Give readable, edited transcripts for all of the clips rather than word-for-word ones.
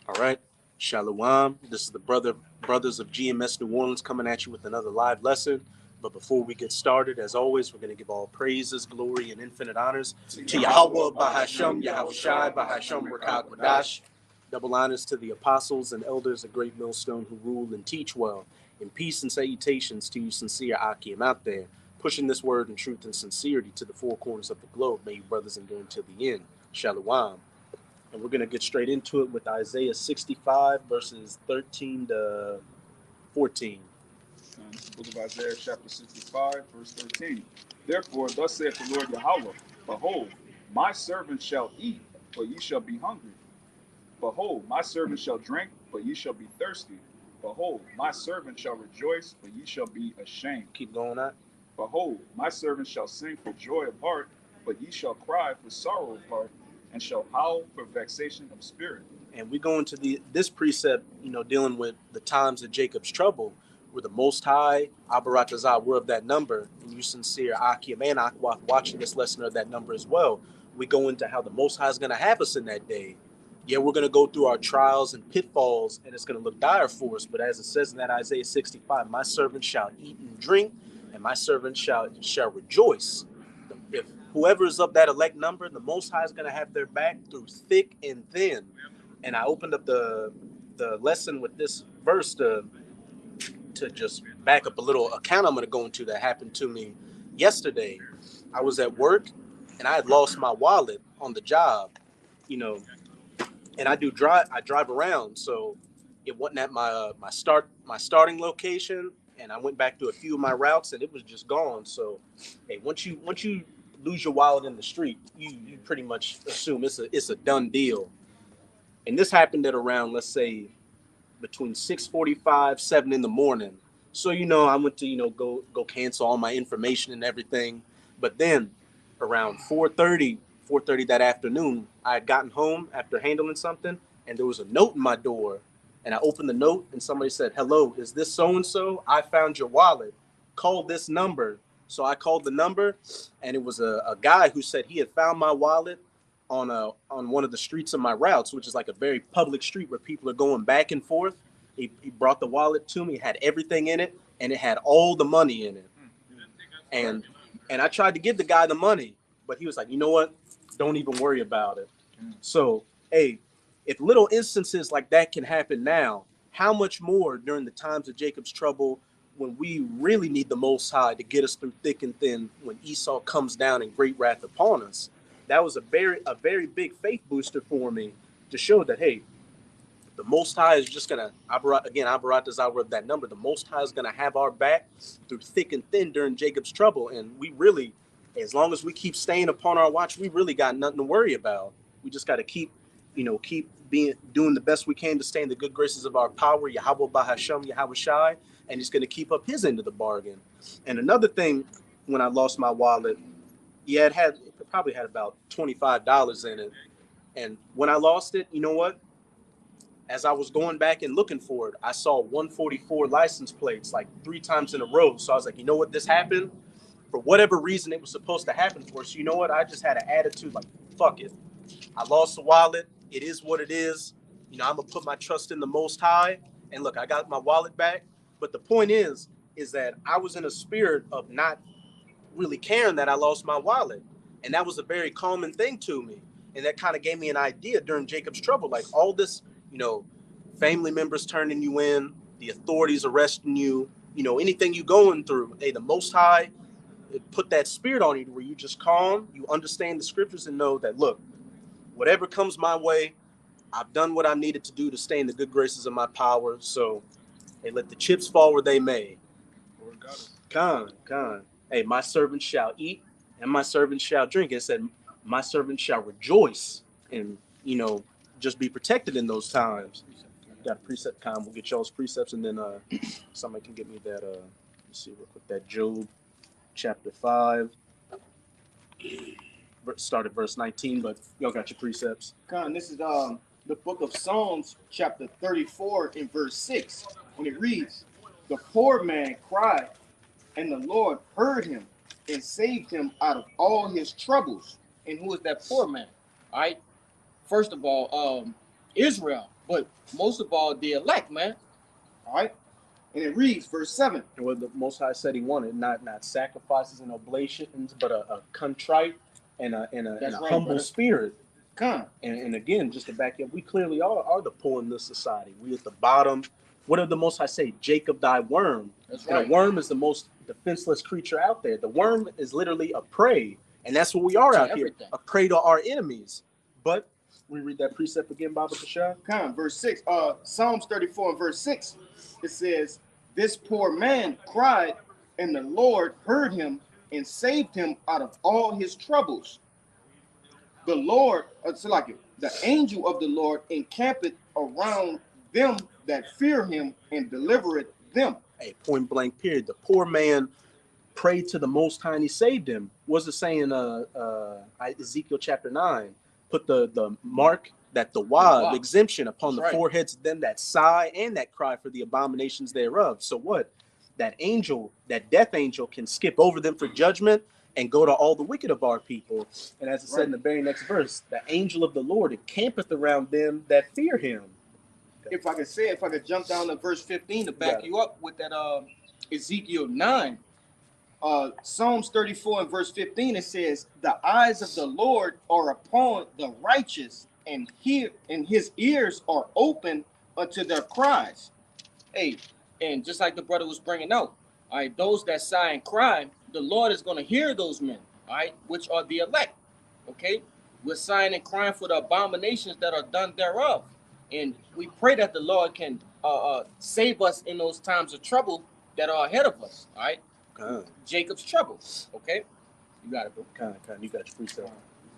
All right. Shalom. This is the brothers of GMS New Orleans coming at you with another live lesson. But before we get started, as always, we're going to give all praises, glory, and infinite honors to Yahweh, Bahasham, Yahweh Shai, Bahasham, Rakak, Wadash. Double honors to the apostles and elders of Great Millstone who rule and teach well. And peace and salutations to you sincere Akim out there, pushing this word in truth and sincerity to the four corners of the globe. May you brothers endure until the end. Shalom. And we're going to get straight into it with Isaiah 65, verses 13 to 14. This book of Isaiah, chapter 65, verse 13. Therefore, thus saith the Lord Yahweh, Behold, my servant shall eat, but ye shall be hungry. Behold, my servant shall drink, but ye shall be thirsty. Behold, my servant shall rejoice, but ye shall be ashamed. Keep going on. Behold, my servant shall sing for joy of heart, but ye shall cry for sorrow of heart, and shall howl for vexation of spirit. And we go into this precept, dealing with the times of Jacob's trouble, where the Most High, Abaratazah, were of that number, and you sincere Akim and Akwath watching this lesson of that number as well. We go into how the Most High is going to have us in that day. Yeah, we're going to go through our trials and pitfalls, and it's going to look dire for us. But as it says in that Isaiah 65, my servant shall eat and drink, and my servant shall rejoice. If whoever is of that elect number, the Most High is going to have their back through thick and thin. And I opened up the lesson with this verse to just back up a little account I'm going to go into that happened to me yesterday. I was at work, and I had lost my wallet on the job, and I drive around, so it wasn't at my starting location, and I went back to a few of my routes, and it was just gone. So, hey, once you lose your wallet in the street, you pretty much assume it's a done deal. And this happened at around, let's say, between 6:45, 7 in the morning. So, I went to, go cancel all my information and everything. But then around 4:30 that afternoon, I had gotten home after handling something, and there was a note in my door. And I opened the note, and somebody said, "Hello, is this so-and-so? I found your wallet. Call this number." So I called the number, and it was a guy who said he had found my wallet on one of the streets of my routes, which is like a very public street where people are going back and forth. He brought the wallet to me. It had everything in it, and it had all the money in it. And I tried to give the guy the money, but he was like, "You know what? Don't even worry about it." So, hey, if little instances like that can happen now, how much more during the times of Jacob's trouble, when we really need the Most High to get us through thick and thin, when Esau comes down in great wrath upon us. That was a very big faith booster for me to show that, hey, the Most High is just going to, Abarat is out of that number. The Most High is going to have our back through thick and thin during Jacob's trouble. And we really, as long as we keep staying upon our watch, we really got nothing to worry about. We just got to keep doing the best we can to stay in the good graces of our power, Yahweh Bahasham, Yahweh Shai, and he's going to keep up his end of the bargain. And another thing, when I lost my wallet, it probably had about $25 in it. And when I lost it, you know what? As I was going back and looking for it, I saw 144 license plates like 3 times in a row. So I was like, you know what? This happened for whatever reason it was supposed to happen for. So you know what? I just had an attitude like, fuck it. I lost the wallet. It is what it is. I'm going to put my trust in the Most High. And look, I got my wallet back. But the point is that I was in a spirit of not really caring that I lost my wallet. And that was a very common thing to me. And that kind of gave me an idea during Jacob's trouble. Like all this, family members turning you in, the authorities arresting you, anything you going through. Hey, the Most High put that spirit on you where you just calm, you understand the scriptures and know that, look, whatever comes my way, I've done what I needed to do to stay in the good graces of my power. So, hey, let the chips fall where they may. Khan. Hey, my servant shall eat and my servant shall drink. It said, my servant shall rejoice and, just be protected in those times. Got a precept, Khan. We'll get y'all's precepts, and then somebody can get me that, let's see real quick, that Job chapter 5. Start at verse 19, but y'all got your precepts. Khan, this is the book of Psalms, chapter 34, in verse 6, when it reads, "The poor man cried, and the Lord heard him and saved him out of all his troubles." And who is that poor man? All right. First of all, Israel, but most of all the elect, man. All right. And it reads, verse 7. And what the Most High said He wanted, not sacrifices and oblations, but a contrite and a That's right, humble brother. spirit. Come. And again, just to back up, we clearly are the poor in this society. We at the bottom. What did the Most High say? Jacob, thy worm. That's And right. a worm is the most defenseless creature out there. The worm is literally a prey, and that's what we are To out everything. here, a prey to our enemies. But we read that precept again, Baba Kashab. Come, verse 6. Psalms 34 and verse 6. It says, this poor man cried, and the Lord heard him and saved him out of all his troubles. The Lord, the angel of the Lord encampeth around them that fear him and delivereth them. Hey, point blank period. The poor man prayed to the Most High and He saved him. What's it saying? Ezekiel chapter 9. Put the mark that the Wow. exemption upon That's the right. foreheads of them that sigh and that cry for the abominations thereof. So what? That angel, that death angel, can skip over them for judgment and go to all the wicked of our people. And as it said in the very next verse, the angel of the Lord encampeth around them that fear Him. If I could jump down to verse 15 to back you up with that Ezekiel 9. Psalms 34 and verse 15, it says, the eyes of the Lord are upon the righteous, and his ears are open unto their cries. Hey, and just like the brother was bringing out, all right, those that sigh and cry, the Lord is going to hear those men, all right, which are the elect. Okay, we're sighing and crying for the abominations that are done thereof, and we pray that the Lord can save us in those times of trouble that are ahead of us. All right. Jacob's trouble. Okay, you got it, bro. Kind, you got your freestyle.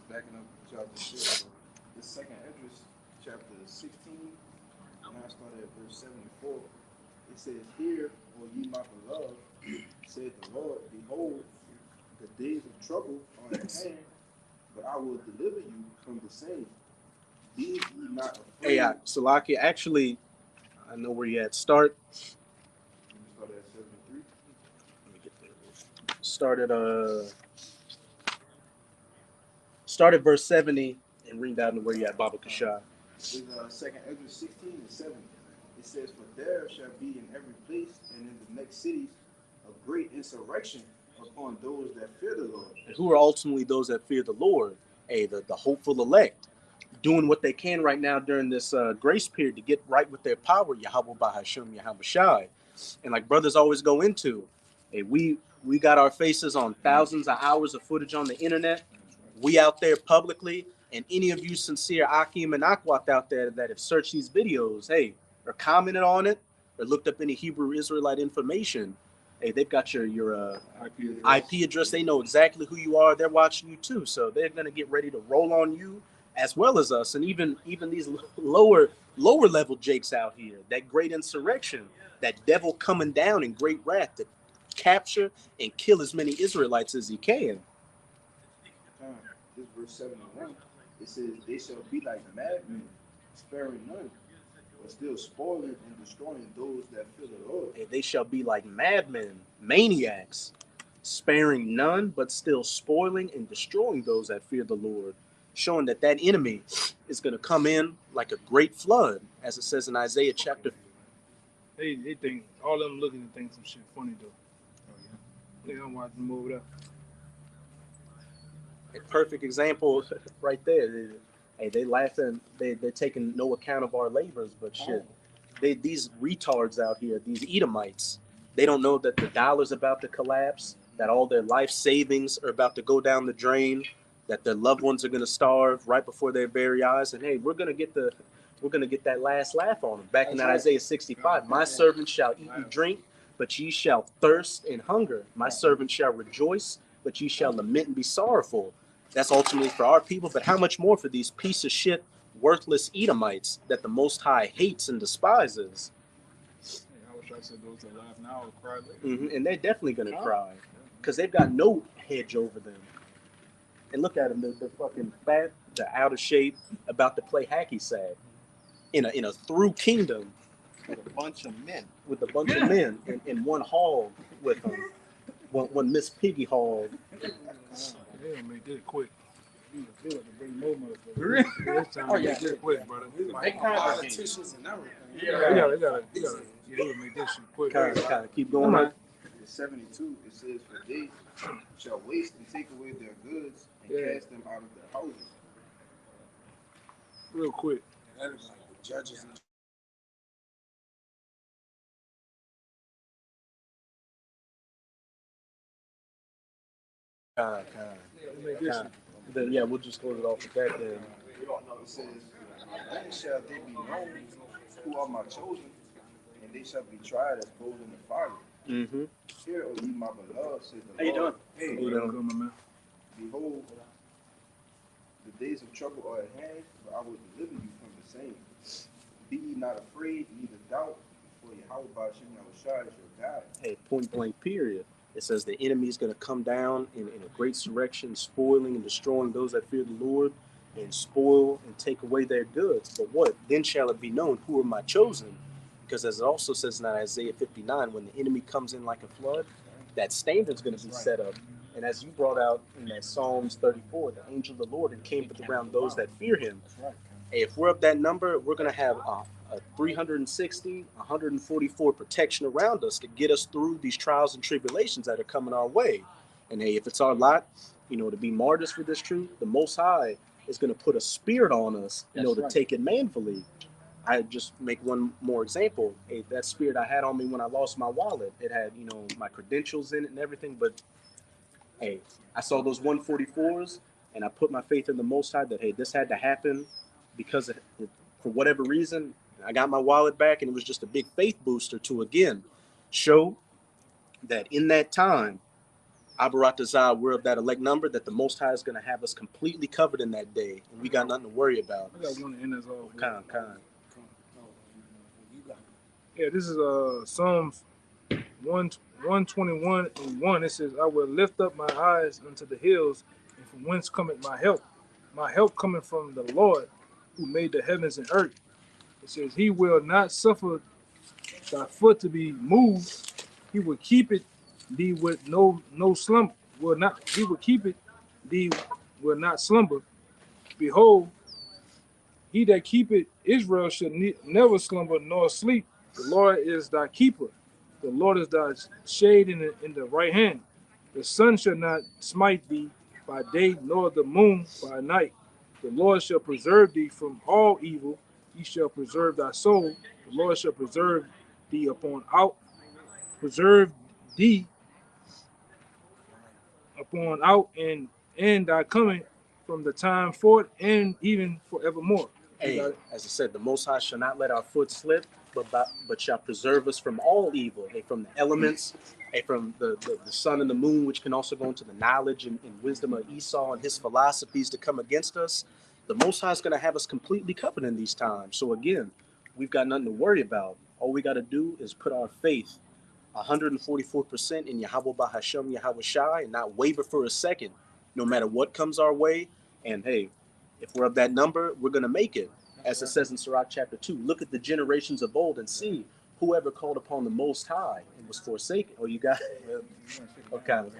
Backing up what y'all just said, the second Esdras, chapter 16, and I started at verse 74. It says, "Hear, O ye my beloved, said the Lord, behold, the days of trouble are at hand, but I will deliver you from the same. Be ye not afraid." Hey, Salaki, actually, I know where you at. Start. Started at 73. Let me get there. Start at verse 70 and read down to where you at, Baba Kashab. Is second Esdras 16 and 7. It says, "For there shall be in every place and in the next cities a great insurrection upon those that fear the Lord." And who are ultimately those that fear the Lord? Hey, the hopeful elect, doing what they can right now during this grace period to get right with their power, Yahweh Bahasham, Yahweh Shai. And like brothers always go into, hey, we got our faces on thousands of hours of footage on the internet. We out there publicly, and any of you sincere Akim and Akwat out there that have searched these videos, hey, or commented on it, or looked up any Hebrew Israelite information, hey, they've got your IP address. They know exactly who you are. They're watching you too, so they're gonna get ready to roll on you as well as us, and even these lower level jakes out here. That great insurrection, that devil coming down in great wrath to capture and kill as many Israelites as he can. This verse 71, it says, "They shall be like madmen, sparing none, but still spoiling and destroying those that fear the Lord." And they shall be like madmen, maniacs, sparing none, but still spoiling and destroying those that fear the Lord, showing that enemy is going to come in like a great flood, as it says in Isaiah chapter. They think all of them looking and think some shit funny though. They don't watch the movie up. A perfect example right there. They laughing. They're taking no account of our labors, but shit. These retards out here, these Edomites, they don't know that the dollar's about to collapse, that all their life savings are about to go down the drain, that their loved ones are going to starve right before their very eyes. And hey, we're going to get that last laugh on them. Back in that Isaiah 65, "My servant shall eat and drink, but ye shall thirst and hunger. My servant shall rejoice, but ye shall lament and be sorrowful." That's ultimately for our people, but how much more for these piece of shit, worthless Edomites that the Most High hates and despises. I wish I said those that laugh now or cry later. And they're definitely going to cry because they've got no hedge over them. And look at them, they're fucking fat, they're out of shape, about to play hacky sack in a through kingdom With a bunch of men. in one hall with them. One Miss Piggy hall. They don't make that quick. You feel like to bring more motherfuckers. Really? Yeah, it's time to get this quick, brother. They politicians and everything. They gotta make this shit quick. Kind of keep going on. In 72, it says, for they shall waste and take away their goods and cast them out of their houses. Real quick. That is like the judges and Make this shit. Then yeah, we'll just close it off with that then. it says, then shall they be known who are my chosen, and they shall be tried as gold in the fire. Mm-hmm. Hear, O ye my beloved, says the How you Lord. doing? You know, Good, my man. Behold, the days of trouble are at hand, but I will deliver you from the same. Be ye not afraid, neither doubt, for Yahweh Ba'ashem Yahushua is your God. hey, point blank period. It says the enemy is going to come down in a great surrection, spoiling and destroying those that fear the Lord, and spoil and take away their goods. But what? Then shall it be known who are my chosen? Because as it also says in Isaiah 59, when the enemy comes in like a flood, that standard's going to be set up. And as you brought out in that Psalms 34, the angel of the Lord encampeth around those that fear him. Hey, if we're of that number, we're going to have a 360, 144 protection around us to get us through these trials and tribulations that are coming our way. And hey, if it's our lot, to be martyrs for this truth, the Most High is going to put a spirit on us, to take it manfully. I just make one more example. Hey, that spirit I had on me when I lost my wallet, it had, my credentials in it and everything. But hey, I saw those 144s and I put my faith in the Most High that, hey, this had to happen because for whatever reason, I got my wallet back, and it was just a big faith booster to, again, show that in that time, Abaratazah, we're of that elect number, that the Most High is going to have us completely covered in that day, and we got nothing to worry about. I got one to end us off. Kind. Yeah, this is Psalms 121 and 1. It says, I will lift up my eyes unto the hills, and from whence cometh my help? My help cometh from the Lord, who made the heavens and earth. It says, he will not suffer thy foot to be moved. He will keep it thee with no slumber. He will keep it thee will not slumber. Behold, he that keepeth Israel shall never slumber nor sleep. The Lord is thy keeper. The Lord is thy shade in the right hand. The sun shall not smite thee by day, nor the moon by night. The Lord shall preserve thee from all evil. He shall preserve thy soul. The Lord shall preserve thee upon out and thy coming from the time forth and even forevermore. Hey, as I said, the Most High shall not let our foot slip, but shall preserve us from all evil. Hey, from the elements, hey, from the sun and the moon, which can also go into the knowledge and wisdom of Esau and his philosophies to come against us. The Most High is going to have us completely covered in these times. So again, we've got nothing to worry about. All we got to do is put our faith 144% in Yahweh Ba'ashem Yahushua and not waver for a second, no matter what comes our way. And hey, if we're of that number, we're going to make it. As it says in Sirach chapter 2, look at the generations of old and see whoever called upon the Most High and was forsaken. Oh, you got it? Okay.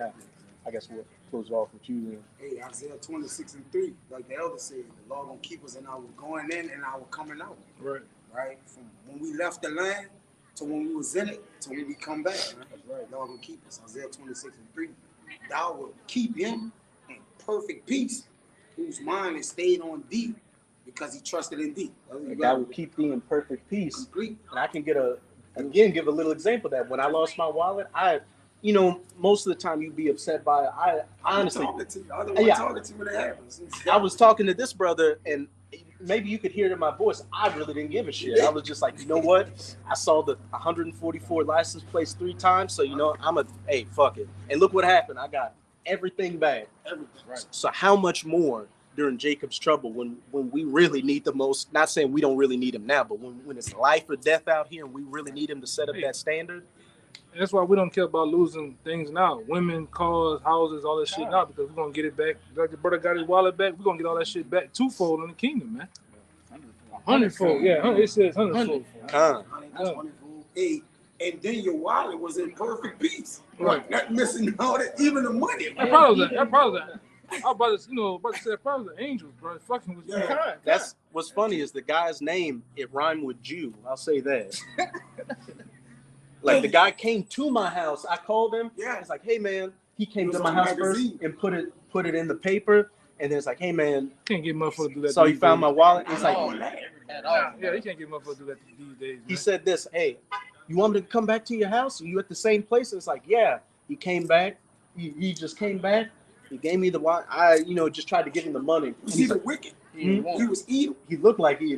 I guess we'll close off with you then. Hey, Isaiah 26:3, like the elder said, the Lord gonna keep us in our going in and our coming out. Right. Right? From when we left the land to when we was in it to when we come back. Right? That's right. Lord gonna keep us. Isaiah 26:3. Thou will keep him in perfect peace, whose mind is stayed on thee, because he trusted in thee. God will keep thee in perfect peace. Complete. And I can give a little example of that. When I lost my wallet, most of the time you'd be upset by it. I honestly, talking to you. I don't want talking to you when it happens. I was talking to this brother, and maybe you could hear it in my voice. I really didn't give a shit. I was just like, you know what? I saw the 144 license plates 3 times, so hey, fuck it. And look what happened. I got everything back. Everything. Right. So how much more during Jacob's trouble when we really need the most? Not saying we don't really need him now, but when it's life or death out here and we really need him to set up that standard. And that's why we don't care about losing things now. Women, cars, houses, all that shit now, because we're going to get it back. Like the brother got his wallet back, we're going to get all that shit back twofold in the kingdom, man. 100-fold. Yeah, it says 100-fold. Hey, and then your wallet was in perfect peace. Right. Not missing all that, even the money. That probably I was about to, about to say probably the angels, bro. Fucking with you. Yeah. That's what's funny is the guy's name, it rhymed with Jew. I'll say that. Like the guy came to my house. I called him. Yeah. It's like, hey man, he came It to was my on house magazine. first and put it in the paper. And then it's like, hey man, Can't get motherfuckers to do that. so he these found days. my wallet. He's At all. like, At all. Yeah, you can't get motherfuckers to do that these days. he Man. said this, hey, you want me to come back to your house? Are you at the same place? And it's like, yeah. He came back. He just came back. He gave me the wallet. I, just tried to give him the money. Was And he he's the like, wicked? He won't. He was evil. he looked like he.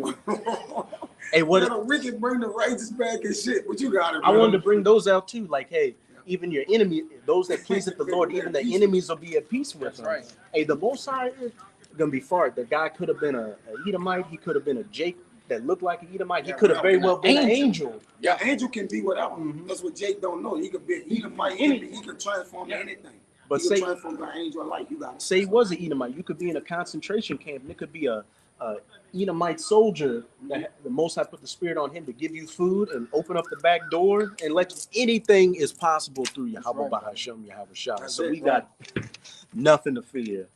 Hey, What what? the wicked bring the righteous back and shit? What you got it, I wanted to bring those out too. Like, hey, even your enemy, those that pleaseth the Lord, even the enemies will be at peace with That's them. right. Hey, the Most High is gonna be far. The guy could have been a Edomite. He could have been a Jake that looked like an Edomite. He Yeah, could have very well been an angel. angel. Yeah, angel can be whatever. Mhm. That's what Jake don't know. He could be he might Any- he can transform to anything. But he can say transform to an angel of light. You got it. say he was an Edomite. You could be in a concentration camp, and it could be a Edomite soldier that the Most High put the Spirit on him to give you food and open up the back door and let you, anything is possible through Yahweh right. Bahashem Yahweh Shah. That's So it, we got nothing to fear.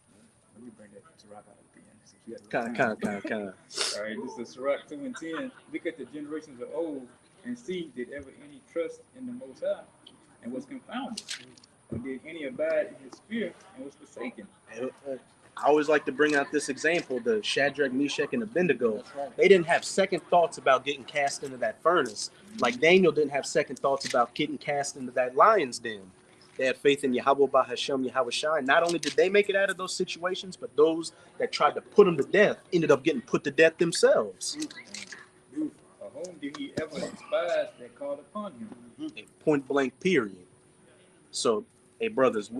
Let me bring that to Rock out again. Since we had a little Kind. All right, this is Sirach 2 and 10. Look at the generations of old and see, did ever any trust in the Most High and was confounded? Or did any abide in his fear and was forsaken? I always like to bring out this example, the Shadrach, Meshach, and Abednego. That's right. They didn't have second thoughts about getting cast into that furnace. Like Daniel didn't have second thoughts about getting cast into that lion's den. They had faith in Yahweh Bahashem, Yahweh Shai. Not only did they make it out of those situations, but those that tried to put them to death ended up getting put to death themselves. Or whom did he ever despise that called upon him? Point blank, period. So, hey, brothers,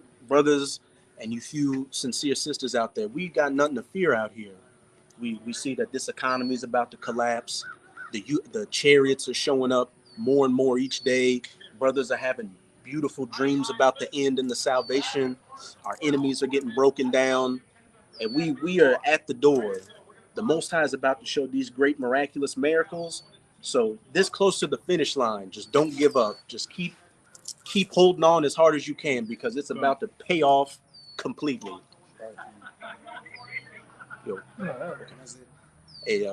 and you few sincere sisters out there, we got nothing to fear out here. We see that this economy is about to collapse. The chariots are showing up more and more each day. Brothers are having beautiful dreams about the end and the salvation. Our enemies are getting broken down, and we are at the door. The Most High is about to show these great miraculous miracles. So this close to the finish line, just don't give up. Just keep holding on as hard as you can because it's about to pay off completely. Yo, hey,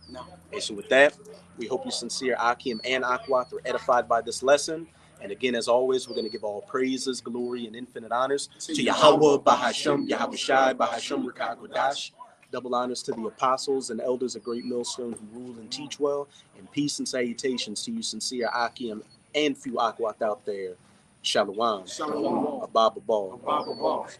No. hey, so with that, we hope you sincere Akim and Akwath are edified by this lesson. And again, as always, we're going to give all praises, glory, and infinite honors to Yahweh, Bahashem, Yahweh Shai, Bahashem, Rekah Kodash. Double honors to the apostles and elders of Great Millstone who rule and teach well. And peace and salutations to you sincere Akim and few Akwath out there. Shalom. Shalom. Abba Ball. Baba Boss.